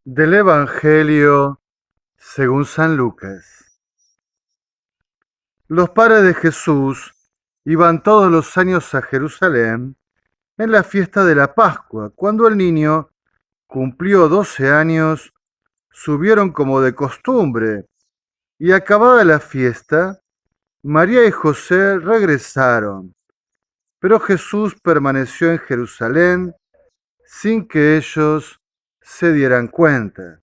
Del Evangelio según San Lucas. Los padres de Jesús iban todos los años a Jerusalén en la fiesta de la Pascua. Cuando el niño cumplió 12 años, subieron como de costumbre y acabada la fiesta, María y José regresaron, pero Jesús permaneció en Jerusalén sin que ellos se dieran cuenta.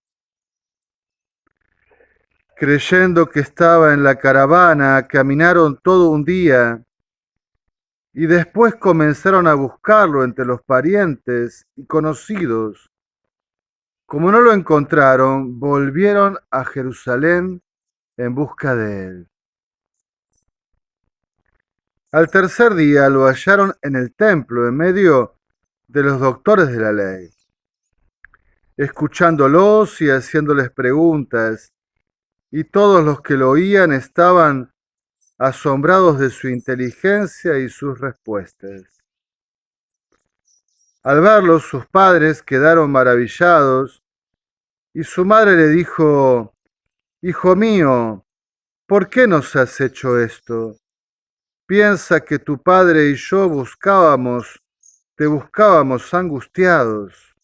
Creyendo que estaba en la caravana, caminaron todo un día y después comenzaron a buscarlo entre los parientes y conocidos. Como no lo encontraron, volvieron a Jerusalén en busca de él. Al tercer día lo hallaron en el templo, en medio de los doctores de la ley, escuchándolos y haciéndoles preguntas, y todos los que lo oían estaban asombrados de su inteligencia y sus respuestas. Al verlos, sus padres quedaron maravillados y su madre le dijo: Hijo mío, ¿por qué nos has hecho esto? Piensa que tu padre y yo te buscábamos angustiados.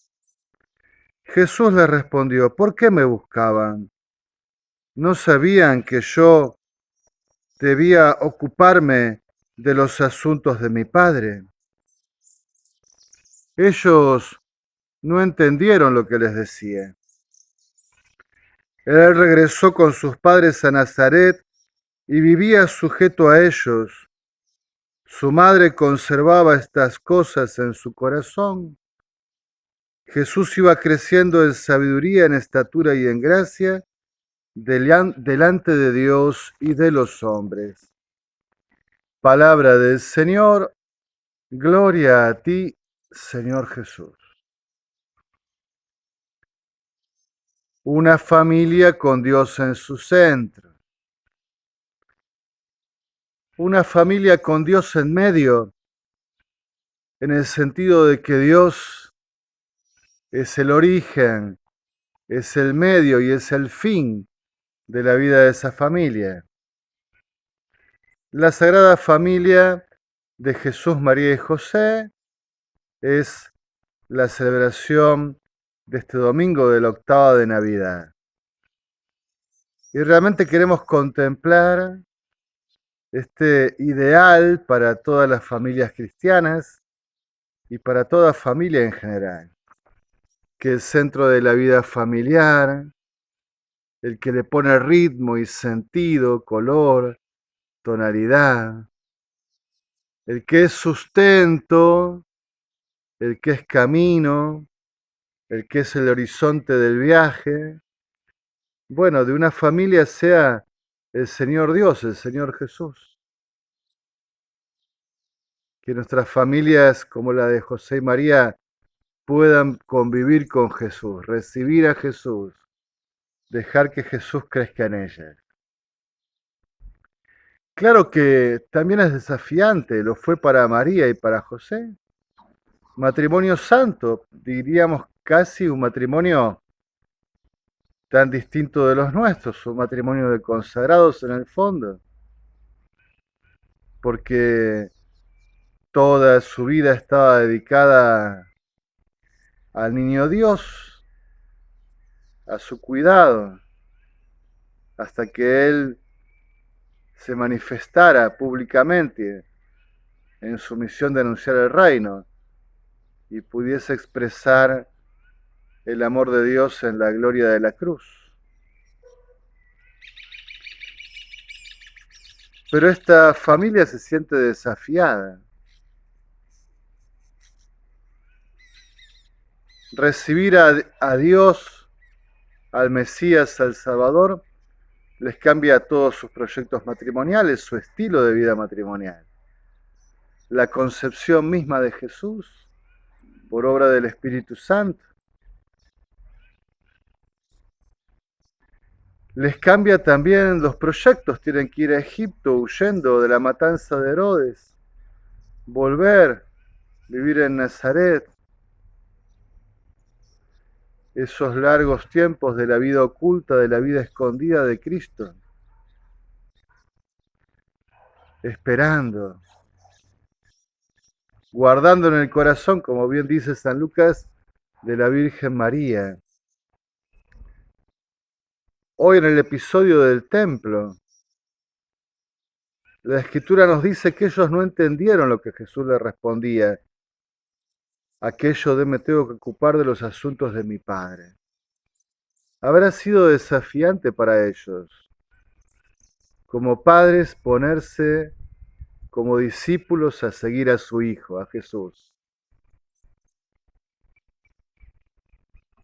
Jesús le respondió: ¿Por qué me buscaban? ¿No sabían que yo debía ocuparme de los asuntos de mi padre? Ellos no entendieron lo que les decía. Él regresó con sus padres a Nazaret y vivía sujeto a ellos. Su madre conservaba estas cosas en su corazón. Jesús iba creciendo en sabiduría, en estatura y en gracia delante de Dios y de los hombres. Palabra del Señor, gloria a ti, Señor Jesús. Una familia con Dios en su centro. Una familia con Dios en medio, en el sentido de que Dios es el origen, es el medio y es el fin de la vida de esa familia. La Sagrada Familia de Jesús, María y José es la celebración de este domingo de la octava de Navidad. Y realmente queremos contemplar este ideal para todas las familias cristianas y para toda familia en general, que el centro de la vida familiar, el que le pone ritmo y sentido, color, tonalidad, el que es sustento, el que es camino, el que es el horizonte del viaje, bueno, de una familia sea el Señor Dios, el Señor Jesús. Que nuestras familias, como la de José y María, puedan convivir con Jesús, recibir a Jesús, dejar que Jesús crezca en ellas. Claro que también es desafiante, lo fue para María y para José. Matrimonio santo, diríamos casi un matrimonio tan distinto de los nuestros, un matrimonio de consagrados en el fondo, porque toda su vida estaba dedicada al niño Dios, a su cuidado, hasta que Él se manifestara públicamente en su misión de anunciar el reino y pudiese expresar el amor de Dios en la gloria de la cruz. Pero esta familia se siente desafiada. Recibir a Dios, al Mesías, al Salvador, les cambia todos sus proyectos matrimoniales, su estilo de vida matrimonial. La concepción misma de Jesús, por obra del Espíritu Santo, les cambia también los proyectos. Tienen que ir a Egipto huyendo de la matanza de Herodes, volver, vivir en Nazaret. esos largos tiempos de la vida oculta, de la vida escondida de Cristo, esperando, guardando en el corazón, como bien dice San Lucas, de la Virgen María. Hoy en el episodio del templo, la Escritura nos dice que ellos no entendieron lo que Jesús les respondía. Aquello de me tengo que ocupar de los asuntos de mi Padre. Habrá sido desafiante para ellos, como padres, ponerse como discípulos a seguir a su Hijo, a Jesús.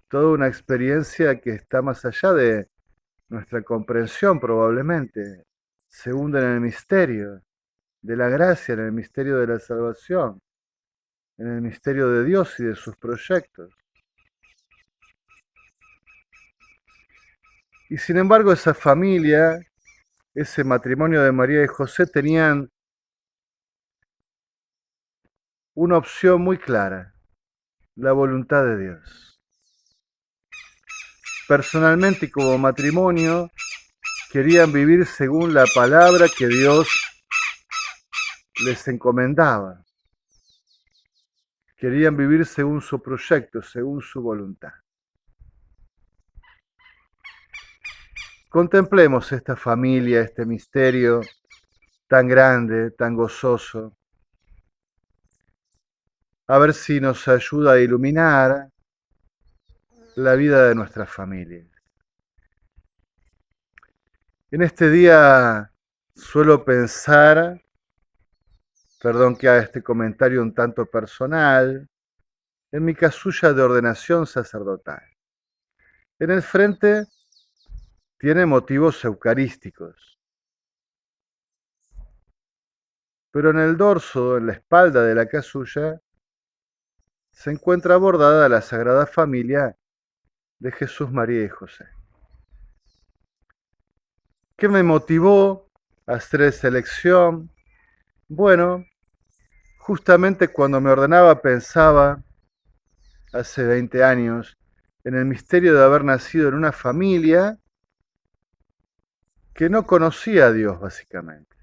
Toda una experiencia que está más allá de nuestra comprensión probablemente. Se hunde en el misterio de la gracia, en el misterio de la salvación, en el misterio de Dios y de sus proyectos. Y sin embargo esa familia, ese matrimonio de María y José tenían una opción muy clara, la voluntad de Dios. Personalmente y como matrimonio querían vivir según la palabra que Dios les encomendaba. Querían vivir según su proyecto, según su voluntad. Contemplemos esta familia, este misterio tan grande, tan gozoso, a ver si nos ayuda a iluminar la vida de nuestras familias. En este día suelo pensar, perdón que haga este comentario un tanto personal, en mi casulla de ordenación sacerdotal. En el frente tiene motivos eucarísticos, pero en el dorso, en la espalda de la casulla, se encuentra bordada la Sagrada Familia de Jesús, María y José. ¿Qué me motivó a hacer esa elección? Bueno, justamente cuando me ordenaba pensaba, hace 20 años, en el misterio de haber nacido en una familia que no conocía a Dios, básicamente.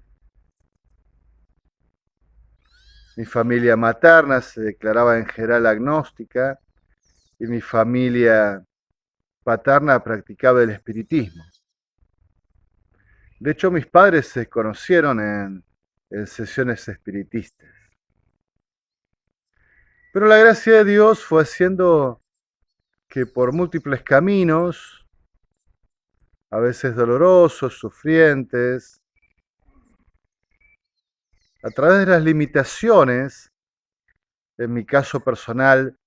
Mi familia materna se declaraba en general agnóstica y mi familia paterna practicaba el espiritismo. De hecho, mis padres se conocieron en sesiones espiritistas. Pero la gracia de Dios fue haciendo que por múltiples caminos, a veces dolorosos, sufrientes, a través de las limitaciones, en mi caso personal,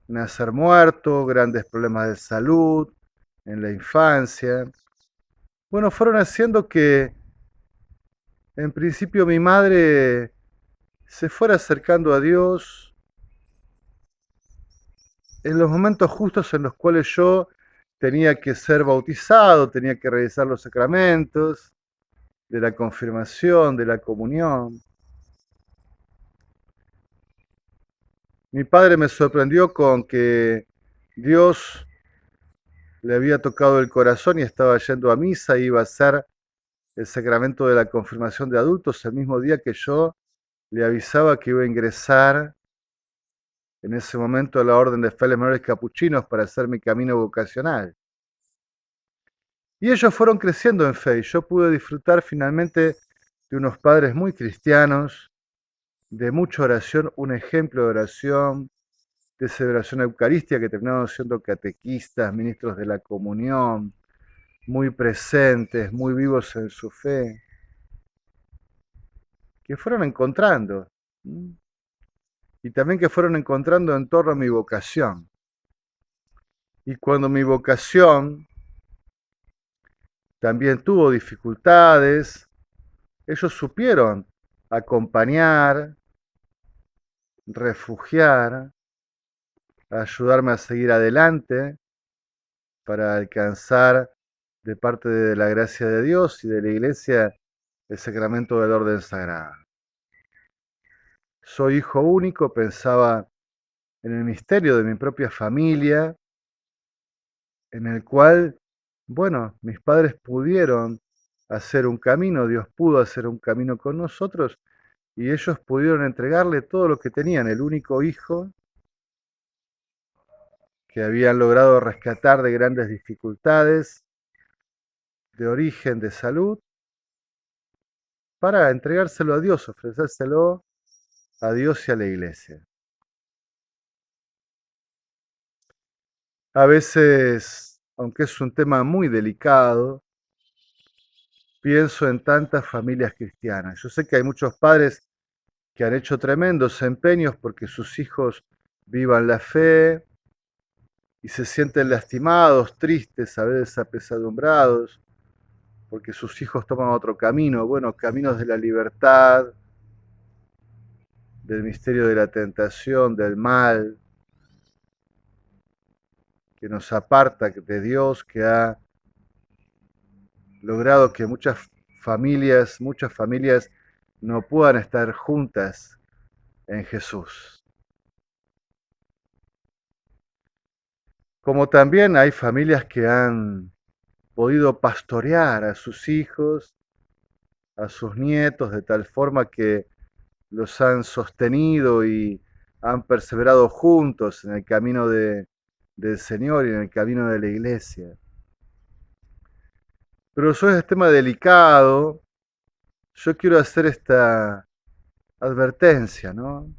nacer muerto, grandes problemas de salud en la infancia, bueno, fueron haciendo que en principio mi madre se fuera acercando a Dios en los momentos justos en los cuales yo tenía que ser bautizado, tenía que realizar los sacramentos de la confirmación, de la comunión. Mi padre me sorprendió con que Dios le había tocado el corazón y estaba yendo a misa, iba a hacer el sacramento de la confirmación de adultos el mismo día que yo le avisaba que iba a ingresar en ese momento a la Orden de Frailes Menores Capuchinos para hacer mi camino vocacional. Y ellos fueron creciendo en fe y yo pude disfrutar finalmente de unos padres muy cristianos, de mucha oración, un ejemplo de oración, de celebración eucarística que terminaron siendo catequistas, ministros de la comunión, muy presentes, muy vivos en su fe, que fueron encontrando, y también que fueron encontrando en torno a mi vocación. Y cuando mi vocación también tuvo dificultades, ellos supieron acompañar, refugiar, ayudarme a seguir adelante para alcanzar de parte de la gracia de Dios y de la Iglesia el sacramento del orden sagrado. Soy hijo único, pensaba en el misterio de mi propia familia, en el cual, bueno, mis padres pudieron hacer un camino, Dios pudo hacer un camino con nosotros y ellos pudieron entregarle todo lo que tenían, el único hijo que habían logrado rescatar de grandes dificultades, de origen, de salud, para entregárselo a Dios, ofrecérselo a Dios y a la iglesia. A veces, aunque es un tema muy delicado, pienso en tantas familias cristianas. Yo sé que hay muchos padres que han hecho tremendos empeños porque sus hijos vivan la fe y se sienten lastimados, tristes, a veces apesadumbrados, porque sus hijos toman otro camino, bueno, caminos de la libertad, del misterio de la tentación, del mal, que nos aparta de Dios, que ha logrado que muchas familias no puedan estar juntas en Jesús. Como también hay familias que han podido pastorear a sus hijos, a sus nietos, de tal forma que los han sostenido y han perseverado juntos en el camino del Señor y en el camino de la iglesia. Pero sobre este tema delicado, yo quiero hacer esta advertencia, ¿no?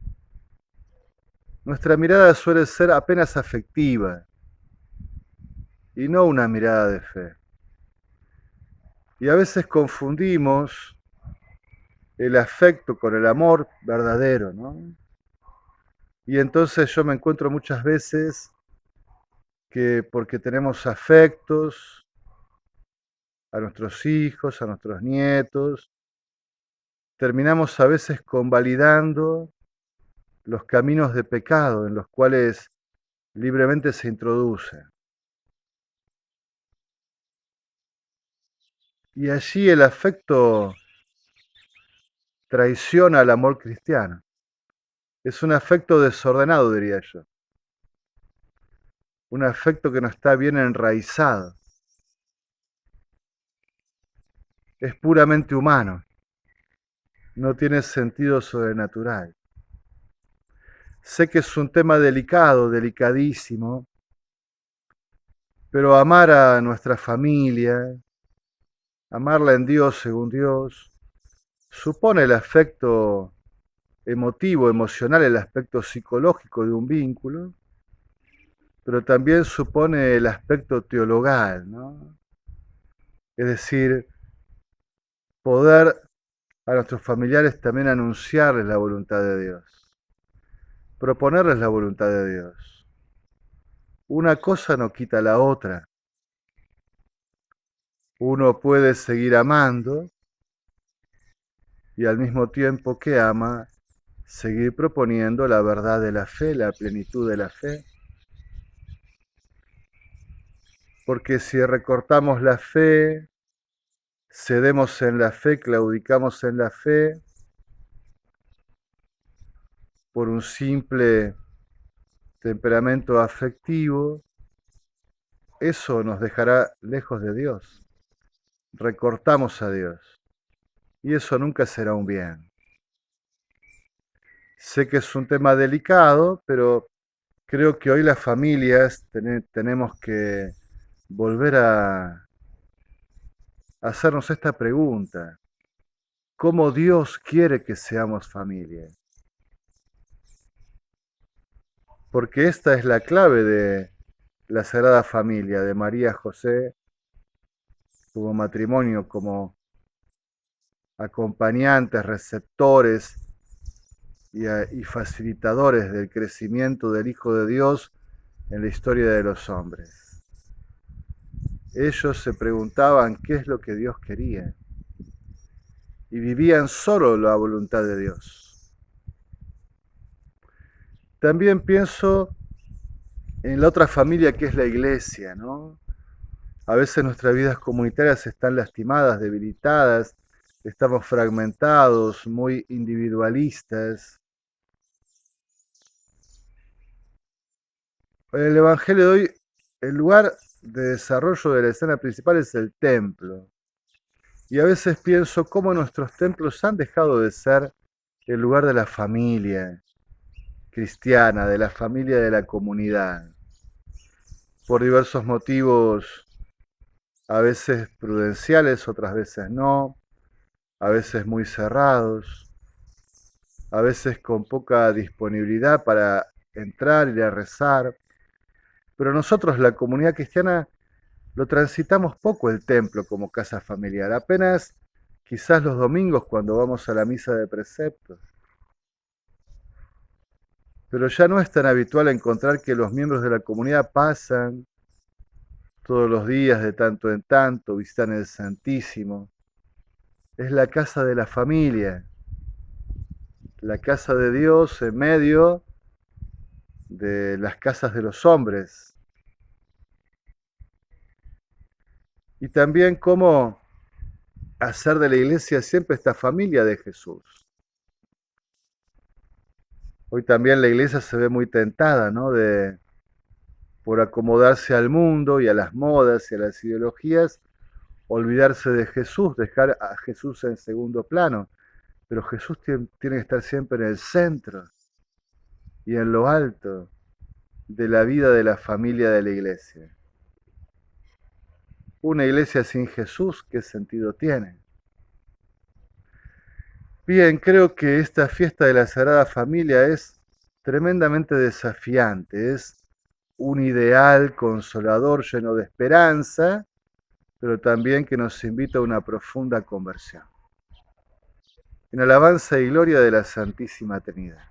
Nuestra mirada suele ser apenas afectiva y no una mirada de fe. Y a veces confundimos el afecto con el amor verdadero, ¿no? Y entonces yo me encuentro muchas veces que porque tenemos afectos a nuestros hijos, a nuestros nietos, terminamos a veces convalidando los caminos de pecado en los cuales libremente se introduce. Y allí el afecto traiciona al amor cristiano. Es un afecto desordenado, diría yo. Un afecto que no está bien enraizado. Es puramente humano. No tiene sentido sobrenatural. Sé que es un tema delicado, delicadísimo, pero amar a nuestra familia, amarla en Dios según Dios, supone el afecto emotivo, emocional, el aspecto psicológico de un vínculo, pero también supone el aspecto teologal, ¿no? Es decir, poder a nuestros familiares también anunciarles la voluntad de Dios, proponerles la voluntad de Dios. Una cosa no quita la otra. Uno puede seguir amando y al mismo tiempo que ama, seguir proponiendo la verdad de la fe, la plenitud de la fe. Porque si recortamos la fe, cedemos en la fe, claudicamos en la fe, por un simple temperamento afectivo, eso nos dejará lejos de Dios. Recortamos a Dios. Y eso nunca será un bien. Sé que es un tema delicado, pero creo que hoy las familias tenemos que volver a hacernos esta pregunta. ¿Cómo Dios quiere que seamos familia? Porque esta es la clave de la Sagrada Familia, de María José, como matrimonio, como acompañantes, receptores y facilitadores del crecimiento del Hijo de Dios en la historia de los hombres. Ellos se preguntaban qué es lo que Dios quería y vivían solo la voluntad de Dios. También pienso en la otra familia que es la iglesia, ¿no? A veces nuestras vidas comunitarias están lastimadas, debilitadas, estamos fragmentados, muy individualistas. En el Evangelio de hoy, el lugar de desarrollo de la escena principal es el templo. Y a veces pienso cómo nuestros templos han dejado de ser el lugar de la familia cristiana, de la familia de la comunidad. Por diversos motivos, a veces prudenciales, otras veces no, a veces muy cerrados, a veces con poca disponibilidad para entrar y a rezar. Pero nosotros, la comunidad cristiana, lo transitamos poco el templo como casa familiar, apenas quizás los domingos cuando vamos a la misa de preceptos. Pero ya no es tan habitual encontrar que los miembros de la comunidad pasan todos los días de tanto en tanto, visitan el Santísimo. Es la casa de la familia, la casa de Dios en medio de las casas de los hombres. Y también cómo hacer de la iglesia siempre esta familia de Jesús. Hoy también la iglesia se ve muy tentada, ¿no? Por acomodarse al mundo y a las modas y a las ideologías, olvidarse de Jesús, dejar a Jesús en segundo plano. Pero Jesús tiene que estar siempre en el centro y en lo alto de la vida de la familia de la iglesia. Una iglesia sin Jesús, ¿qué sentido tiene? Bien, creo que esta fiesta de la Sagrada Familia es tremendamente desafiante, es un ideal consolador lleno de esperanza, pero también que nos invita a una profunda conversión. En alabanza y gloria de la Santísima Trinidad.